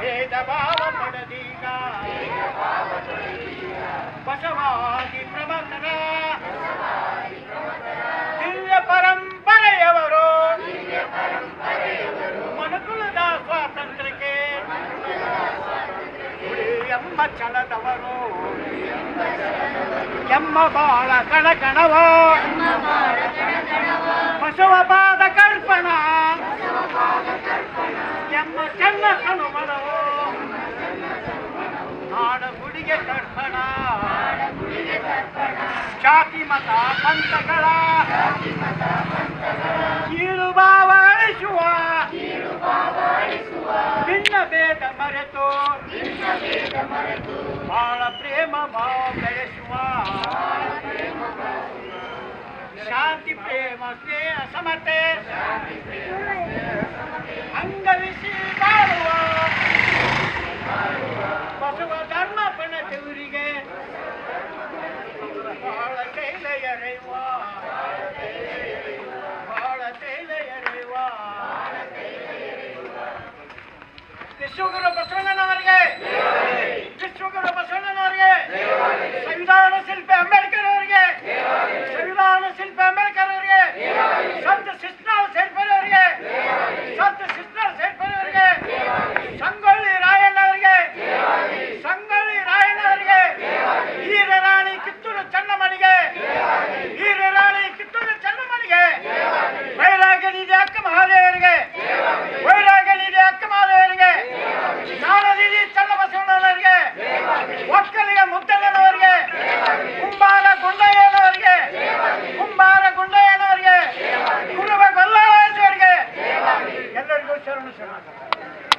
ಭೇದ ಭಾವ ಪಡೆದೀಗ ಬಸವಾದಿ ಪ್ರಮಥರ ದಿವ್ಯ ಪರಂಪರೆಯವರು ಮನುಕುಲದ ಸ್ವಾತಂತ್ರ್ಯಕ್ಕೆ ಎಂಬ ಛಲದವರು ಎಮ್ಮ ಬಾಳ ಕಣಕಣವೋ ಬಸವ ಪಾದ ಕರ್ಪಣ ಎಮ್ಮ ಚೆನ್ನ ಕಣುಮನವೋ ನಾಡಗುಡಿಗೆ ತರ್ಪಣ ಜಾತಿ ಮತ ಪಂಥಗಳ ಕೀಳು ಭಾವ ಅಳಿಸುವ ಭಿನ್ನ ಭೇದ ಮರೆತು ಬಾಳ ಪ್ರೇಮ ಭಾವ ಬೆಳೆಸುವ ಶಾಂತಿ ಪ್ರೇಮ ಸ್ನೇಹ ಸಮತೆ ಅಂಗವಿಸಿ ಬಾಳುವ ಬಸವ ಧರ್ಮ ಪಣತೆಯವರಿಗೆ ಬಹಳ ತೈಲ ಎರೆಯುವ ಬಹಳ ತೈಲ ಎರೆಯುವ ವಿಶ್ವಗುರು ಬಸವಣ್ಣ